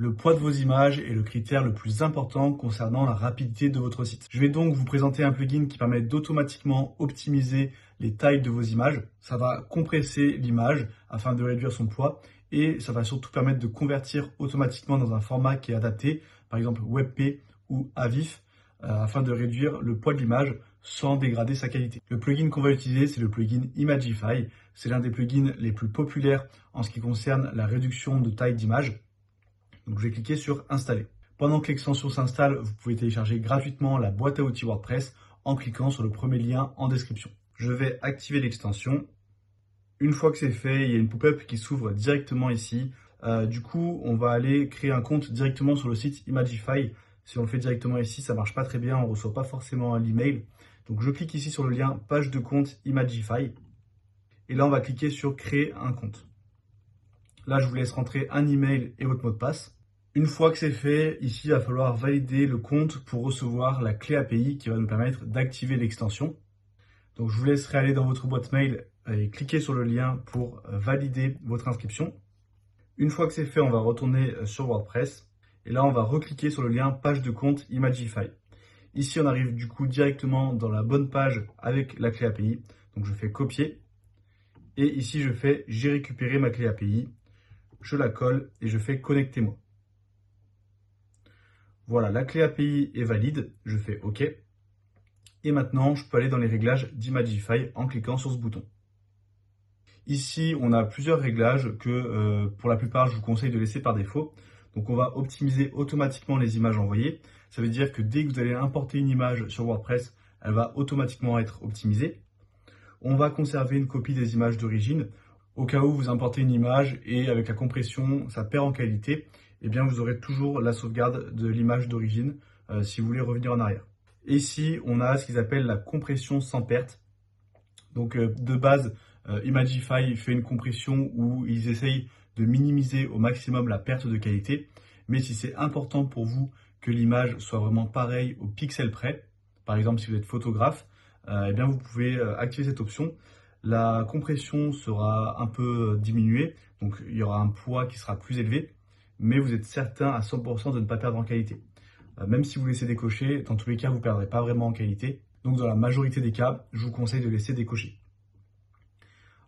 Le poids de vos images est le critère le plus important concernant la rapidité de votre site. Je vais donc vous présenter un plugin qui permet d'automatiquement optimiser les tailles de vos images. Ça va compresser l'image afin de réduire son poids et ça va surtout permettre de convertir automatiquement dans un format qui est adapté, par exemple WebP ou AVIF, afin de réduire le poids de l'image sans dégrader sa qualité. Le plugin qu'on va utiliser, c'est le plugin Imagify. C'est l'un des plugins les plus populaires en ce qui concerne la réduction de taille d'image. Donc je vais cliquer sur installer. Pendant que l'extension s'installe, vous pouvez télécharger gratuitement la boîte à outils WordPress en cliquant sur le premier lien en description. Je vais activer l'extension. Une fois que c'est fait, il y a une pop-up qui s'ouvre directement ici. Du coup, on va aller créer un compte directement sur le site Imagify. Si on le fait directement ici, ça marche pas très bien, on ne reçoit pas forcément l'email. Donc je clique ici sur le lien page de compte Imagify. Et là, on va cliquer sur créer un compte. Là, je vous laisse rentrer un email et votre mot de passe. Une fois que c'est fait, ici, il va falloir valider le compte pour recevoir la clé API qui va nous permettre d'activer l'extension. Donc, je vous laisserai aller dans votre boîte mail et cliquer sur le lien pour valider votre inscription. Une fois que c'est fait, on va retourner sur WordPress. Et là, on va recliquer sur le lien page de compte Imagify. Ici, on arrive du coup directement dans la bonne page avec la clé API. Donc, je fais copier. Et ici, je fais j'ai récupéré ma clé API. Je la colle et je fais connectez-moi. Voilà, la clé API est valide, je fais OK. Et maintenant, je peux aller dans les réglages d'Imagify en cliquant sur ce bouton. Ici, on a plusieurs réglages que pour la plupart, je vous conseille de laisser par défaut. Donc, on va optimiser automatiquement les images envoyées. Ça veut dire que dès que vous allez importer une image sur WordPress, elle va automatiquement être optimisée. On va conserver une copie des images d'origine. Au cas où vous importez une image et avec la compression, ça perd en qualité, eh bien vous aurez toujours la sauvegarde de l'image d'origine si vous voulez revenir en arrière. Et ici, on a ce qu'ils appellent la compression sans perte. Donc de base, Imagify fait une compression où ils essayent de minimiser au maximum la perte de qualité. Mais si c'est important pour vous que l'image soit vraiment pareille au pixel près, par exemple si vous êtes photographe, eh bien vous pouvez activer cette option. La compression sera un peu diminuée, donc il y aura un poids qui sera plus élevé, mais vous êtes certain à 100% de ne pas perdre en qualité. Même si vous laissez décocher, dans tous les cas, vous ne perdrez pas vraiment en qualité. Donc dans la majorité des cas, je vous conseille de laisser décocher.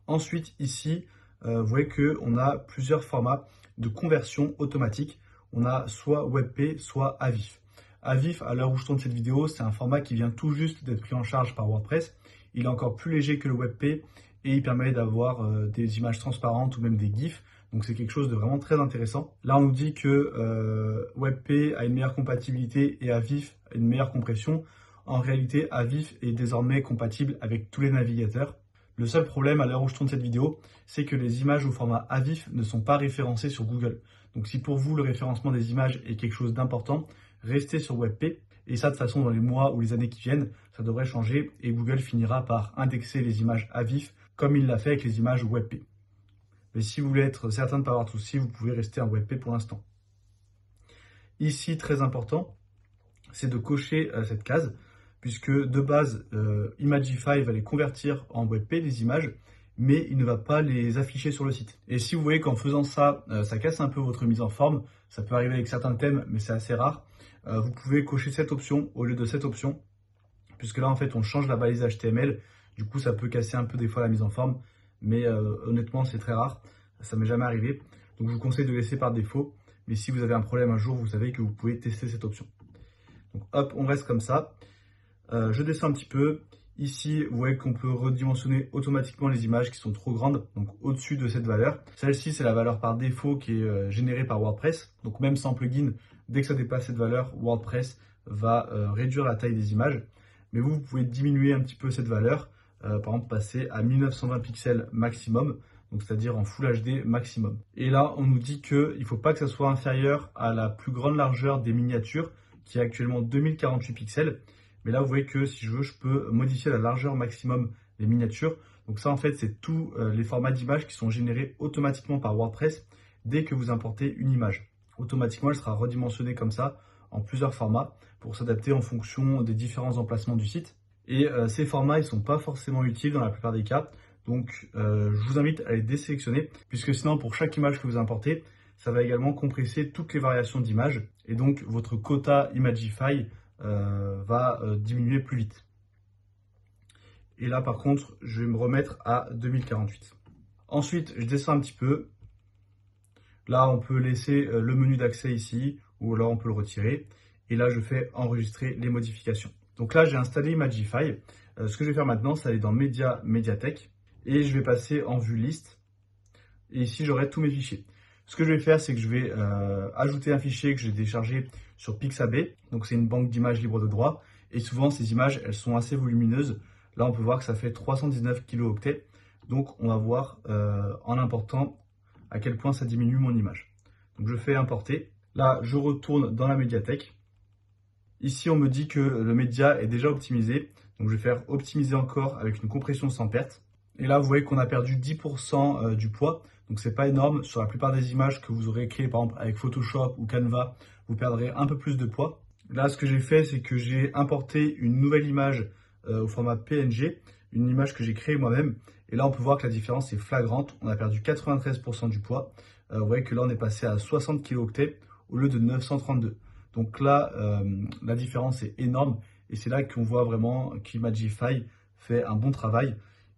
Ensuite, ici, vous voyez qu'on a plusieurs formats de conversion automatique. On a soit WebP, soit AVIF. AVIF, à l'heure où je tourne cette vidéo, c'est un format qui vient tout juste d'être pris en charge par WordPress. Il est encore plus léger que le WebP et il permet d'avoir des images transparentes ou même des GIFs. Donc c'est quelque chose de vraiment très intéressant. Là, on nous dit que WebP a une meilleure compatibilité et AVIF a une meilleure compression. En réalité, AVIF est désormais compatible avec tous les navigateurs. Le seul problème à l'heure où je tourne cette vidéo, c'est que les images au format AVIF ne sont pas référencées sur Google. Donc si pour vous le référencement des images est quelque chose d'important, restez sur WebP. Et ça, de toute façon, dans les mois ou les années qui viennent, ça devrait changer et Google finira par indexer les images AVIF comme il l'a fait avec les images WebP. Mais si vous voulez être certain de ne pas avoir de soucis, vous pouvez rester en WebP pour l'instant. Ici, très important, c'est de cocher cette case, puisque de base, Imagify va les convertir en WebP, les images, mais il ne va pas les afficher sur le site. Et si vous voyez qu'en faisant ça, ça casse un peu votre mise en forme, ça peut arriver avec certains thèmes, mais c'est assez rare, vous pouvez cocher cette option au lieu de cette option, puisque là, en fait, on change la balise HTML, du coup, ça peut casser un peu des fois la mise en forme, mais honnêtement, c'est très rare, ça m'est jamais arrivé. Donc, je vous conseille de laisser par défaut, mais si vous avez un problème un jour, vous savez que vous pouvez tester cette option. Donc, hop, on reste comme ça. Je descends un petit peu. Ici, vous voyez qu'on peut redimensionner automatiquement les images qui sont trop grandes, donc au-dessus de cette valeur. Celle-ci, c'est la valeur par défaut qui est générée par WordPress. Donc même sans plugin, dès que ça dépasse cette valeur, WordPress va réduire la taille des images. Mais vous pouvez diminuer un petit peu cette valeur, par exemple passer à 1920 pixels maximum, donc c'est-à-dire en Full HD maximum. Et là, on nous dit qu'il ne faut pas que ça soit inférieur à la plus grande largeur des miniatures, qui est actuellement 2048 pixels. Mais là, vous voyez que si je veux, je peux modifier la largeur maximum des miniatures. Donc ça, en fait, c'est tous les formats d'images qui sont générés automatiquement par WordPress dès que vous importez une image. Automatiquement, elle sera redimensionnée comme ça en plusieurs formats pour s'adapter en fonction des différents emplacements du site. Et ces formats, ils ne sont pas forcément utiles dans la plupart des cas. Donc, je vous invite à les désélectionner puisque sinon, pour chaque image que vous importez, ça va également compresser toutes les variations d'images et donc votre quota Imagify va diminuer plus vite. Et là par contre, je vais me remettre à 2048. Ensuite, je descends un petit peu. Là, on peut laisser le menu d'accès ici, ou alors on peut le retirer. Et là, je fais enregistrer les modifications. Donc là, j'ai installé Imagify. Ce que je vais faire maintenant, c'est aller dans Média, Médiathèque. Et je vais passer en vue liste. Et ici, j'aurai tous mes fichiers. Ce que je vais faire, c'est que je vais ajouter un fichier que j'ai téléchargé sur Pixabay. Donc c'est une banque d'images libres de droit. Et souvent, ces images, elles sont assez volumineuses. Là, on peut voir que ça fait 319 kilooctets. Donc on va voir en important à quel point ça diminue mon image. Donc je fais importer. Là, je retourne dans la médiathèque. Ici, on me dit que le média est déjà optimisé. Donc je vais faire optimiser encore avec une compression sans perte. Et là, vous voyez qu'on a perdu 10% du poids. Donc c'est pas énorme. Sur la plupart des images que vous aurez créées, par exemple avec Photoshop ou Canva, vous perdrez un peu plus de poids. Là, ce que j'ai fait, c'est que j'ai importé une nouvelle image au format PNG, une image que j'ai créée moi-même. Et là, on peut voir que la différence est flagrante. On a perdu 93% du poids. Vous voyez que là, on est passé à 60 kilooctets au lieu de 932. Donc là, la différence est énorme. Et c'est là qu'on voit vraiment qu'Imagify fait un bon travail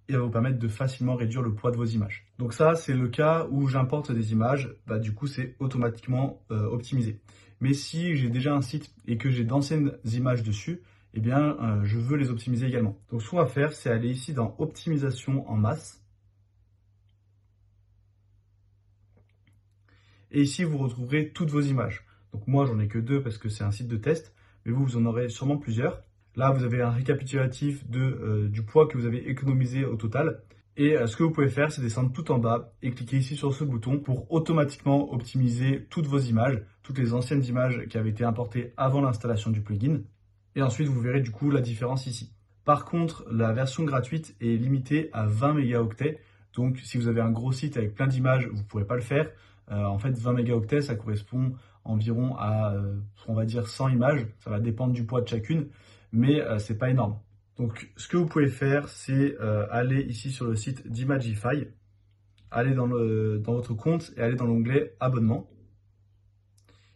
et va vous permettre de facilement réduire le poids de vos images. Donc ça, c'est le cas où j'importe des images. Du coup, c'est automatiquement optimisé. Mais si j'ai déjà un site et que j'ai d'anciennes images dessus, eh bien, je veux les optimiser également. Donc, ce qu'on va faire, c'est aller ici dans Optimisation en masse. Et ici, vous retrouverez toutes vos images. Donc, moi, j'en ai que 2 parce que c'est un site de test, mais vous en aurez sûrement plusieurs. Là, vous avez un récapitulatif du poids que vous avez économisé au total. Et ce que vous pouvez faire, c'est descendre tout en bas et cliquer ici sur ce bouton pour automatiquement optimiser toutes vos images, toutes les anciennes images qui avaient été importées avant l'installation du plugin. Et ensuite, vous verrez du coup la différence ici. Par contre, la version gratuite est limitée à 20 mégaoctets. Donc, si vous avez un gros site avec plein d'images, vous ne pourrez pas le faire. En fait, 20 mégaoctets, ça correspond environ à, on va dire, 100 images. Ça va dépendre du poids de chacune, mais c'est pas énorme. Donc, ce que vous pouvez faire, c'est aller ici sur le site d'Imagify, aller dans votre compte et aller dans l'onglet Abonnement.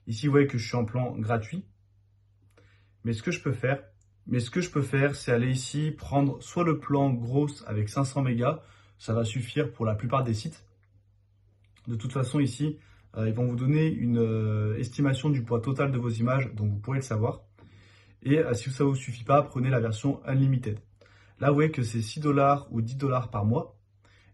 Ici, vous voyez que je suis en plan gratuit. Mais ce que je peux faire, c'est aller ici, prendre soit le plan gros avec 500 mégas, ça va suffire pour la plupart des sites. De toute façon, ici, ils vont vous donner une estimation du poids total de vos images, donc vous pourrez le savoir. Et si ça ne vous suffit pas, prenez la version Unlimited. Là, vous voyez que c'est 6 $ ou 10 $ par mois.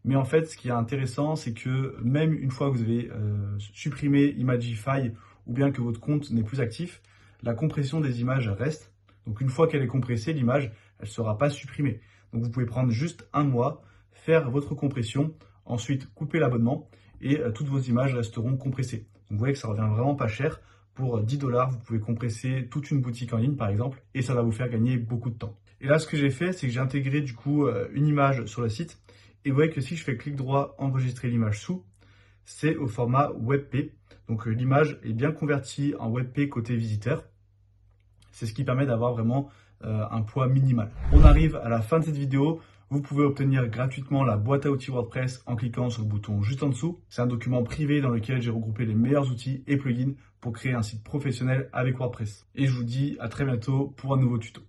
Mais en fait, ce qui est intéressant, c'est que même une fois que vous avez supprimé Imagify ou bien que votre compte n'est plus actif, la compression des images reste. Donc une fois qu'elle est compressée, l'image, elle ne sera pas supprimée. Donc vous pouvez prendre juste un mois, faire votre compression, ensuite couper l'abonnement et toutes vos images resteront compressées. Donc vous voyez que ça revient vraiment pas cher. Pour 10 $, vous pouvez compresser toute une boutique en ligne par exemple et ça va vous faire gagner beaucoup de temps. Et là, ce que j'ai fait, c'est que j'ai intégré du coup une image sur le site. Et vous voyez que si je fais clic droit, enregistrer l'image sous, c'est au format WebP. Donc l'image est bien convertie en WebP côté visiteur. C'est ce qui permet d'avoir vraiment un poids minimal. On arrive à la fin de cette vidéo. Vous pouvez obtenir gratuitement la boîte à outils WordPress en cliquant sur le bouton juste en dessous. C'est un document privé dans lequel j'ai regroupé les meilleurs outils et plugins pour créer un site professionnel avec WordPress. Et je vous dis à très bientôt pour un nouveau tuto.